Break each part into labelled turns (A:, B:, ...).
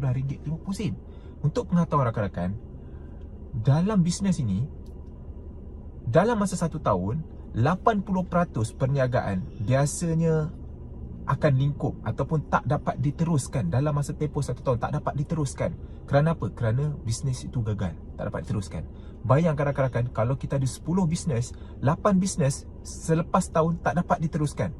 A: RM50. Untuk pengetahuan rakan-rakan, dalam bisnes ini, dalam masa 1 tahun, 80% perniagaan biasanya akan lingkup ataupun tak dapat diteruskan. Dalam masa tempoh 1 tahun tak dapat diteruskan. Kerana apa? Kerana bisnes itu gagal, tak dapat diteruskan. Bayangkan rakan-rakan, kalau kita ada 10 bisnes, 8 bisnes selepas tahun tak dapat diteruskan.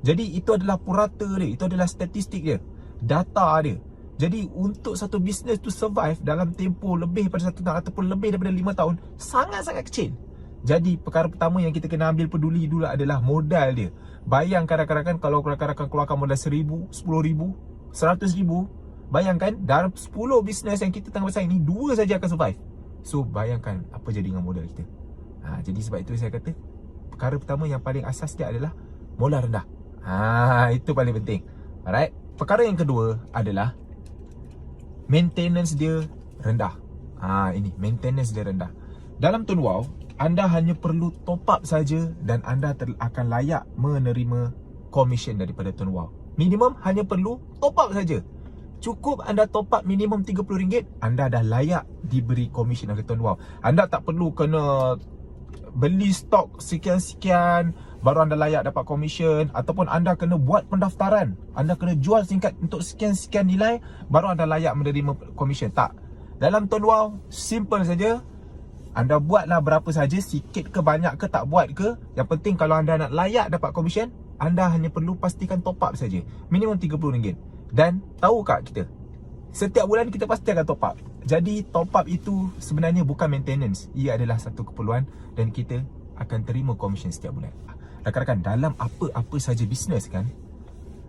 A: Jadi itu adalah purata dia, itu adalah statistik dia, data dia. Jadi untuk satu bisnes tu survive dalam tempoh lebih daripada 1 tahun ataupun lebih daripada 5 tahun, sangat-sangat kecil. Jadi perkara pertama yang kita kena ambil peduli dulu adalah modal dia. Bayangkan rakan-rakan, kalau rakan-rakan keluarkan modal RM1,000, RM10,000, RM100,000, bayangkan dalam 10 bisnes yang kita tengah bersaing ni, 2 saja akan survive. So bayangkan apa jadi dengan modal kita. Jadi sebab itu saya kata, perkara pertama yang paling asas dia adalah modal rendah. Itu paling penting. Alright. Perkara yang kedua adalah maintenance dia rendah. Ini maintenance dia rendah. Dalam Tuan Wow, anda hanya perlu top up saja dan anda akan layak menerima komisen daripada Tuan Wow. Minimum hanya perlu top up saja. Cukup anda top up minimum RM30, anda dah layak diberi komisen oleh Tuan Wow. Anda tak perlu kena beli stok sekian-sekian baru anda layak dapat komisen, ataupun anda kena buat pendaftaran, anda kena jual singkat untuk sekian-sekian nilai baru anda layak menerima komisen. Tak. Dalam Tuan Wow, simple saja. Anda buatlah berapa saja, sikit ke banyak ke tak buat ke, yang penting kalau anda nak layak dapat komisen, anda hanya perlu pastikan top up saja, minimum RM30. Dan tahu tak kita, setiap bulan kita pasti akan top up. Jadi top up itu sebenarnya bukan maintenance, ia adalah satu keperluan dan kita akan terima komisen setiap bulan. Rakan-rakan, dalam apa-apa saja bisnes kan,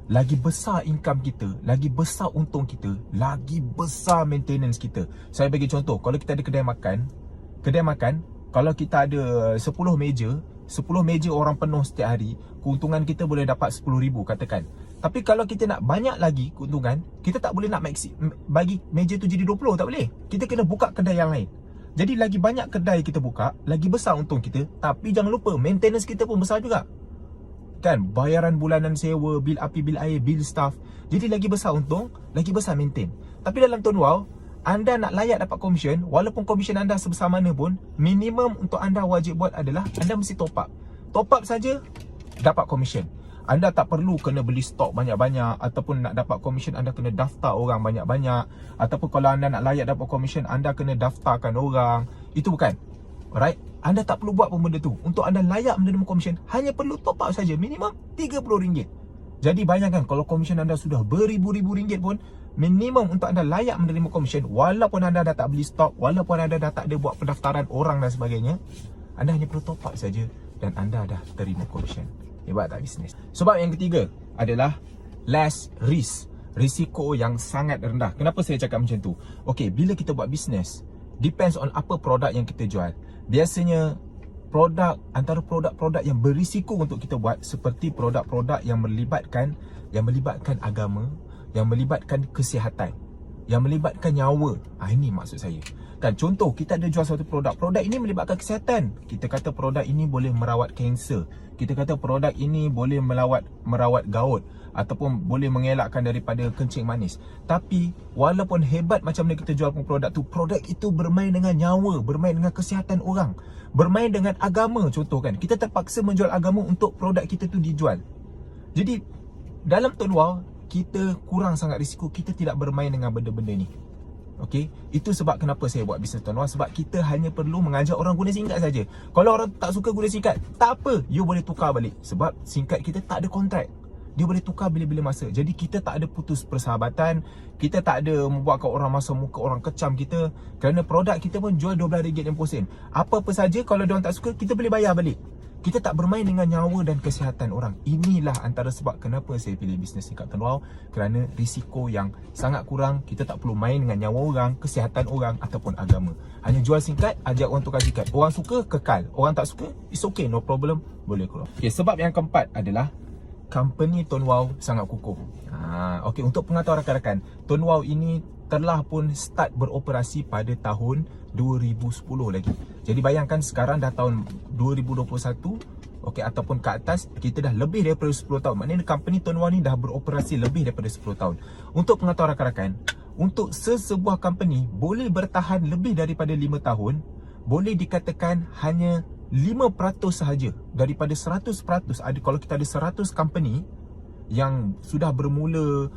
A: lagi besar income kita, lagi besar untung kita, lagi besar maintenance kita. Saya bagi contoh, kalau kita ada kedai makan, kalau kita ada 10 meja orang penuh setiap hari, keuntungan kita boleh dapat RM10,000 katakan. Tapi kalau kita nak banyak lagi keuntungan, kita tak boleh nak bagi meja tu jadi 20, tak boleh. Kita kena buka kedai yang lain. Jadi lagi banyak kedai kita buka, lagi besar untung kita. Tapi jangan lupa, maintenance kita pun besar juga. Kan, bayaran bulanan sewa, bil api, bil air, bil staff. Jadi lagi besar untung, lagi besar maintain. Tapi dalam Tuan Wow, anda nak layak dapat komisen, walaupun komisen anda sebesar mana pun, minimum untuk anda wajib buat adalah anda mesti top up. Top up saja dapat komisen. Anda tak perlu kena beli stok banyak-banyak, ataupun nak dapat komisen anda kena daftar orang banyak-banyak, ataupun kalau anda nak layak dapat komisen anda kena daftarkan orang. Itu bukan. Alright? Anda tak perlu buat pun benda tu. Untuk anda layak menerima komisen, hanya perlu top up saja, minimum RM30. Jadi bayangkan kalau komisen anda sudah beribu-ribu ringgit pun, minimum untuk anda layak menerima komisen, walaupun anda dah tak beli stok, walaupun anda dah tak ada buat pendaftaran orang dan sebagainya, anda hanya perlu top up saja dan anda dah terima komisen. Hebat tak bisnes? Sebab yang ketiga adalah less risk. Risiko yang sangat rendah. Kenapa saya cakap macam tu? Okey, bila kita buat bisnes, depends on apa produk yang kita jual. Biasanya antara produk-produk yang berisiko untuk kita buat, seperti produk-produk yang melibatkan agama, yang melibatkan kesihatan, yang melibatkan nyawa. Ini maksud saya. Kan, contoh kita ada jual satu produk ini melibatkan kesihatan. Kita kata produk ini boleh merawat kanser. Kita kata produk ini boleh merawat gout, ataupun boleh mengelakkan daripada kencing manis. Tapi walaupun hebat macam mana kita jual produk itu bermain dengan nyawa, bermain dengan kesihatan orang, bermain dengan agama. Contoh kan, kita terpaksa menjual agama untuk produk kita tu dijual. Jadi dalam Tuan Wow, kita kurang sangat risiko, kita tidak bermain dengan benda-benda ni. Okey, itu sebab kenapa saya buat bisnes Tuan Wow. Sebab kita hanya perlu mengajar orang guna singkat saja. Kalau orang tak suka guna singkat, tak apa, you boleh tukar balik. Sebab singkat kita tak ada kontrak, dia boleh tukar bila-bila masa. Jadi kita tak ada putus persahabatan, kita tak ada membuatkan orang masa muka orang kecam kita, kerana produk kita pun jual RM12.60. Apa-apa saja, kalau diorang tak suka, kita boleh bayar balik. Kita tak bermain dengan nyawa dan kesihatan orang. Inilah antara sebab kenapa saya pilih bisnes singkat Tuan Wow. Kerana risiko yang sangat kurang. Kita tak perlu main dengan nyawa orang, kesihatan orang ataupun agama. Hanya jual singkat, ajak orang tukar singkat. Orang suka, kekal. Orang tak suka, it's okay, no problem, boleh keluar. Okay, sebab yang keempat adalah company Tuan Wow sangat kukuh. Okey, untuk pengetahuan rakan-rakan, Tuan Wow ini telah pun start beroperasi pada tahun 2010 lagi. Jadi bayangkan sekarang dah tahun 2021, okey, ataupun ke atas, kita dah lebih daripada 10 tahun. Maknanya company Tuan Wow ni dah beroperasi lebih daripada 10 tahun. Untuk pengetahuan rakan-rakan, untuk sesebuah company boleh bertahan lebih daripada 5 tahun, boleh dikatakan hanya 5% sahaja daripada 100%. Kalau kita ada 100 company yang sudah bermula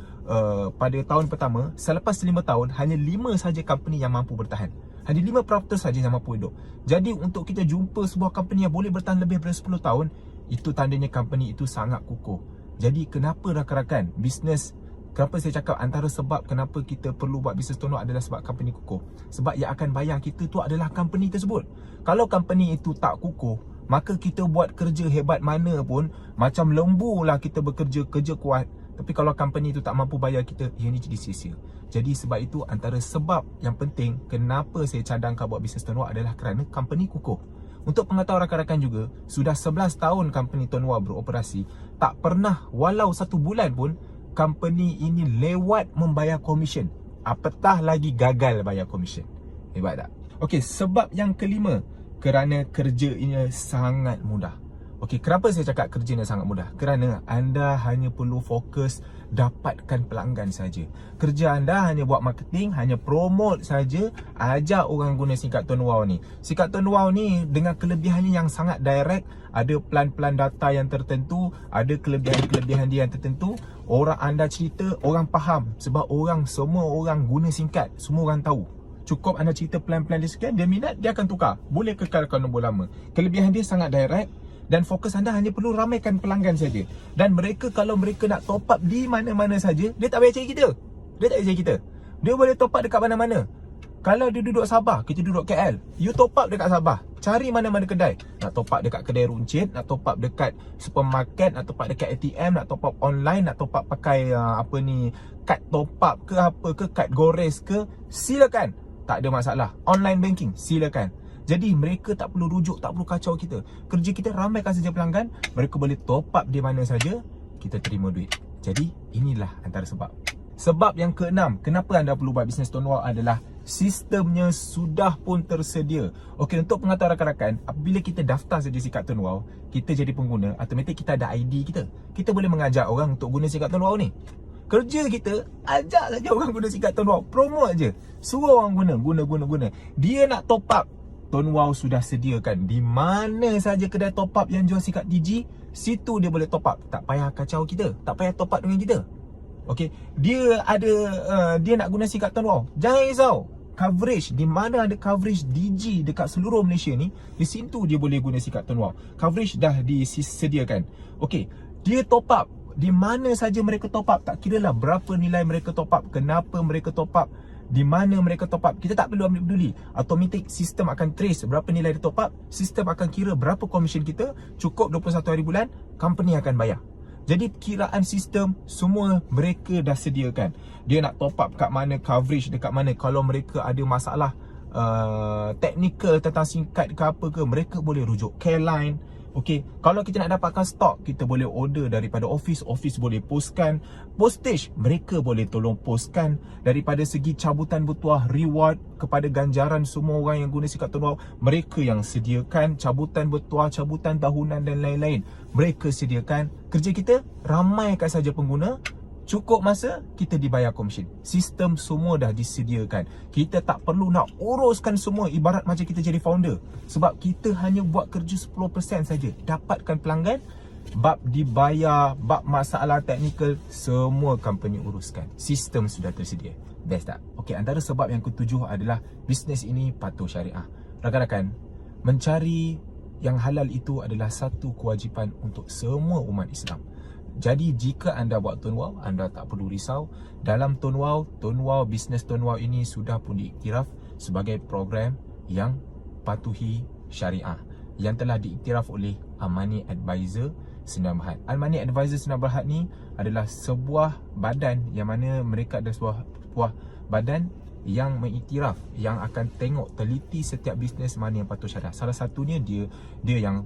A: pada tahun pertama, selepas 5 tahun hanya 5 saja company yang mampu bertahan. Hanya 5% saja yang mampu hidup. Jadi untuk kita jumpa sebuah company yang boleh bertahan lebih daripada 10 tahun, itu tandanya company itu sangat kukuh. Jadi kenapa rakan-rakan bisnes, kenapa saya cakap antara sebab kenapa kita perlu buat bisnes tonwal adalah sebab company kukuh. Sebab yang akan bayar kita tu adalah company tersebut. Kalau company itu tak kukuh, maka kita buat kerja hebat mana pun, macam lembu lah kita bekerja, kerja kuat, tapi kalau company itu tak mampu bayar kita, ia ni jadi sia-sia. Jadi sebab itu antara sebab yang penting kenapa saya cadangkan buat bisnes tonwal adalah kerana company kukuh. Untuk pengetahuan rakan-rakan juga, sudah 11 tahun company tonwal beroperasi, tak pernah walau 1 bulan pun company ini lewat membayar komisen. Apatah lagi gagal bayar komisen. Hebat tak? Okey, sebab yang kelima, kerana kerja ini sangat mudah. Okey, kenapa saya cakap kerja ini sangat mudah? Kerana anda hanya perlu fokus dapatkan pelanggan saja. Kerja anda hanya buat marketing, hanya promote saja, ajak orang guna singkat tonwal ni. Singkat tonwal ni dengan kelebihannya yang sangat direct, ada plan-plan data yang tertentu, ada kelebihan-kelebihan dia yang tertentu. Orang anda cerita, orang faham sebab semua orang guna singkat, semua orang tahu. Cukup anda cerita plan-plan dia sekian, dia minat, dia akan tukar. Boleh kekalkan nombor lama. Kelebihan dia sangat direct dan fokus anda hanya perlu ramaikan pelanggan saja. Dan mereka kalau mereka nak top up di mana-mana saja, dia tak payah cari kita. Dia tak payah cari kita. Dia boleh top up dekat mana-mana. Kalau dia duduk Sabah, kita duduk KL, you top up dekat Sabah. Cari mana-mana kedai. Nak top up dekat kedai runcit, nak top up dekat supermarket, nak top up dekat ATM, nak top up online, nak top up pakai kad top up ke apa ke, kad gores ke, silakan. Tak ada masalah. Online banking, silakan. Jadi mereka tak perlu rujuk, tak perlu kacau kita. Kerja kita ramaikan saja pelanggan, mereka boleh top up di mana saja, kita terima duit. Jadi inilah antara sebab. Sebab yang keenam, kenapa anda perlu buat bisnes tonwal adalah sistemnya sudah pun tersedia. Okey, untuk pengetahuan rakan-rakan, apabila kita daftar saja sikat tonwal, kita jadi pengguna, automatik kita ada ID kita. Kita boleh mengajak orang untuk guna sikat tonwal ni. Kerja kita, ajak saja orang guna sikat tonwal, promote je. Suruh orang guna. Dia nak top up, tonwal sudah sediakan. Di mana saja kedai top up yang jual sikat DG, situ dia boleh top up. Tak payah kacau kita, tak payah top up dengan kita. Okey, dia nak guna sikat tonwal, jangan risau. Coverage, di mana ada coverage DG dekat seluruh Malaysia ni, di situ dia boleh guna sikat tonwal. Coverage dah disediakan. Okey, dia top up di mana saja mereka top up, tak kira lah berapa nilai mereka top up, kenapa mereka top up, di mana mereka top up, kita tak perlu ambil peduli. Automatic sistem akan trace berapa nilai dia top up, sistem akan kira berapa komisen kita, cukup 21 hari bulan, company akan bayar. Jadi kiraan sistem semua mereka dah sediakan. Dia nak top up kat mana, coverage dekat mana, kalau mereka ada masalah technical tentang singkat ke apa ke, mereka boleh rujuk Careline. Okey, kalau kita nak dapatkan stok, kita boleh order daripada office boleh postkan. Postage, mereka boleh tolong postkan. Daripada segi cabutan bertuah, reward kepada ganjaran semua orang yang guna sikat tonwal, mereka yang sediakan cabutan bertuah, cabutan tahunan dan lain-lain. Mereka sediakan. Kerja kita, ramaikan saja pengguna, cukup masa, kita dibayar komisen. Sistem semua dah disediakan. Kita tak perlu nak uruskan semua, ibarat macam kita jadi founder. Sebab kita hanya buat kerja 10% saja. Dapatkan pelanggan, bab dibayar, bab masalah teknikal, semua company uruskan. Sistem sudah tersedia. Best tak? Okey, antara sebab yang ketujuh adalah bisnes ini patuh syariah. Rakan-rakan, mencari yang halal itu adalah satu kewajipan untuk semua umat Islam. Jadi jika anda buat tonwal, anda tak perlu risau. Dalam tonwal, bisnes tonwal ini sudah pun diiktiraf sebagai program yang patuhi syariah, yang telah diiktiraf oleh Al-Money Advisor Sdn Bhd. Al-Money Advisor Sdn Bhd ni adalah sebuah badan yang mana mereka ada sebuah badan yang mengiktiraf, yang akan tengok teliti setiap bisnes mana yang patuh syariah. Salah satunya dia yang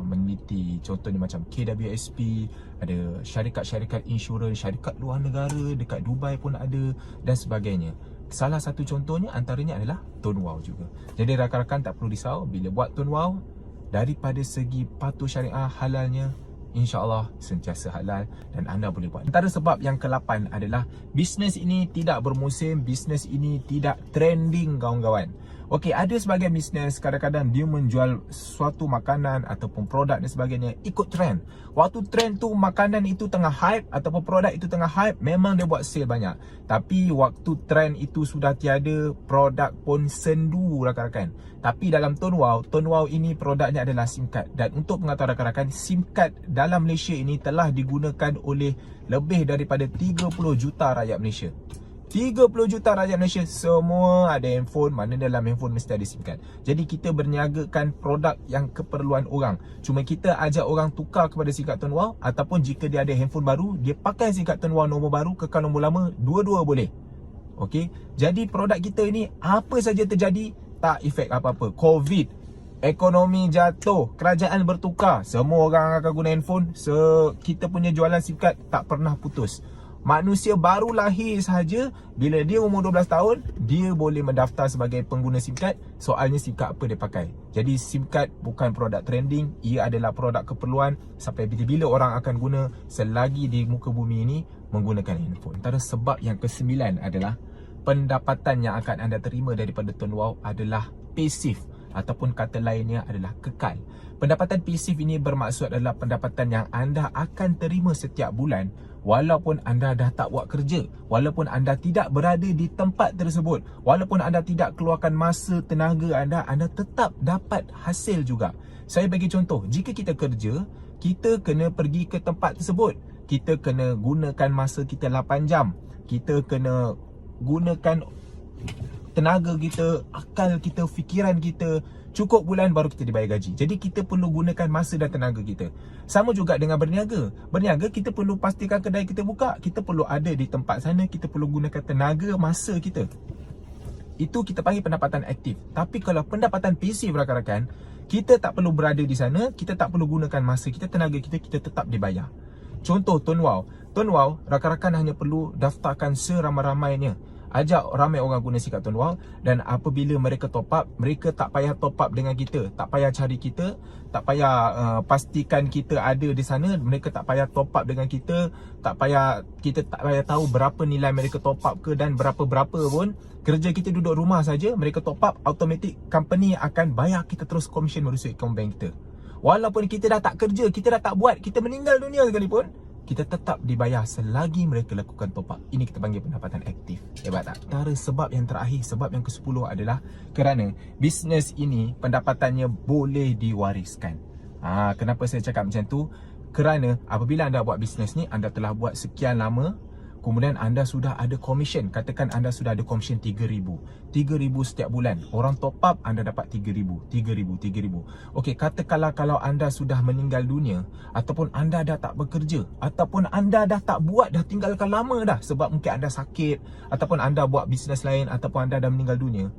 A: meneliti, contohnya macam KWSP, ada syarikat-syarikat insurans, syarikat luar negara, dekat Dubai pun ada dan sebagainya. Salah satu contohnya antaranya adalah tonwal juga. Jadi rakan-rakan tak perlu risau bila buat tonwal, daripada segi patuh syariah halalnya, InsyaAllah sentiasa halal dan anda boleh buat. Antara sebab yang ke-8 adalah bisnes ini tidak bermusim, bisnes ini tidak trending kawan-kawan. Okey, ada sebagian bisnes kadang-kadang dia menjual suatu makanan ataupun produk dan sebagainya ikut trend. Waktu trend tu makanan itu tengah hype ataupun produk itu tengah hype, memang dia buat sale banyak. Tapi waktu trend itu sudah tiada, produk pun sendu rakan-rakan. Tapi dalam Tonwow ini produknya adalah SIM card. Dan untuk pengetahuan rakan-rakan, SIM card dalam Malaysia ini telah digunakan oleh lebih daripada 30 juta rakyat Malaysia. 30 juta rakyat Malaysia semua ada handphone, mana dalam handphone mesti ada SIM card. Jadi kita berniagakan produk yang keperluan orang. Cuma kita ajak orang tukar kepada SIM card Tonwow, ataupun jika dia ada handphone baru, dia pakai SIM card Tonwow nombor baru, kekal nombor lama, dua-dua boleh. Okey, jadi produk kita ini apa saja terjadi tak efek apa-apa. Covid, ekonomi jatuh, kerajaan bertukar, semua orang akan guna handphone. Kita punya jualan SIM card tak pernah putus. Manusia baru lahir sahaja, bila dia umur 12 tahun, dia boleh mendaftar sebagai pengguna SIM card. Soalnya SIM card apa dia pakai. Jadi SIM card bukan produk trending, ia adalah produk keperluan sampai bila-bila orang akan guna selagi di muka bumi ini menggunakan handphone. Antara sebab yang ke-9 adalah pendapatan yang akan anda terima daripada Tonwow adalah pasif, ataupun kata lainnya adalah kekal. Pendapatan pasif ini bermaksud adalah pendapatan yang anda akan terima setiap bulan walaupun anda dah tak buat kerja, walaupun anda tidak berada di tempat tersebut, walaupun anda tidak keluarkan masa, tenaga anda tetap dapat hasil juga. Saya bagi contoh, jika kita kerja, kita kena pergi ke tempat tersebut, kita kena gunakan masa kita 8 jam, kita kena gunakan tenaga kita, akal kita, fikiran kita, cukup bulan baru kita dibayar gaji. Jadi kita perlu gunakan masa dan tenaga kita. Sama juga dengan berniaga. Berniaga kita perlu pastikan kedai kita buka, kita perlu ada di tempat sana, kita perlu gunakan tenaga, masa kita. Itu kita panggil pendapatan aktif. Tapi kalau pendapatan pasif rakan-rakan, kita tak perlu berada di sana, kita tak perlu gunakan masa kita, tenaga kita, kita tetap dibayar. Contoh Tonwow, rakan-rakan hanya perlu daftarkan seramai-ramainya. Ajak ramai orang guna SIM card Tonwow, dan apabila mereka top up, mereka tak payah top up dengan kita, tak payah cari kita, tak payah pastikan kita ada di sana, mereka tak payah top up dengan kita, kita tak payah tahu berapa nilai mereka top up ke dan berapa-berapa pun. Kerja kita duduk rumah saja, mereka top up, automatic company akan bayar kita terus komisen merusuk akaun bank kita. Walaupun kita dah tak kerja, kita dah tak buat, kita meninggal dunia sekalipun, kita tetap dibayar selagi mereka lakukan top up. Ini kita panggil pendapatan aktif. Hebat tak? Antara sebab yang terakhir, sebab yang ke-10 adalah kerana bisnes ini pendapatannya boleh diwariskan. Kenapa saya cakap macam tu? Kerana apabila anda buat bisnes ni, anda telah buat sekian lama, kemudian anda sudah ada komisen. Katakan anda sudah ada komisen 3,000 setiap bulan. Orang top up, anda dapat 3,000. Okey, katakanlah kalau anda sudah meninggal dunia, ataupun anda dah tak bekerja, ataupun anda dah tak buat, dah tinggalkan lama dah sebab mungkin anda sakit, ataupun anda buat bisnes lain, ataupun anda dah meninggal dunia.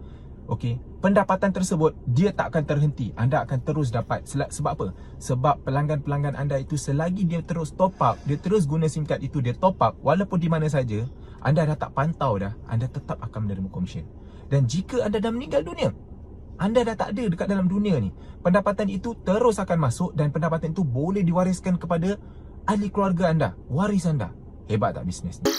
A: Okey, pendapatan tersebut dia tak akan terhenti. Anda akan terus dapat. Sebab apa? Sebab pelanggan-pelanggan anda itu selagi dia terus top up, dia terus guna SIM card itu, dia top up walaupun di mana saja, anda dah tak pantau dah, anda tetap akan menerima komisen. Dan jika anda dah meninggal dunia, anda dah tak ada dekat dalam dunia ni, pendapatan itu terus akan masuk dan pendapatan itu boleh diwariskan kepada ahli keluarga anda, waris anda. Hebat tak bisnes ni?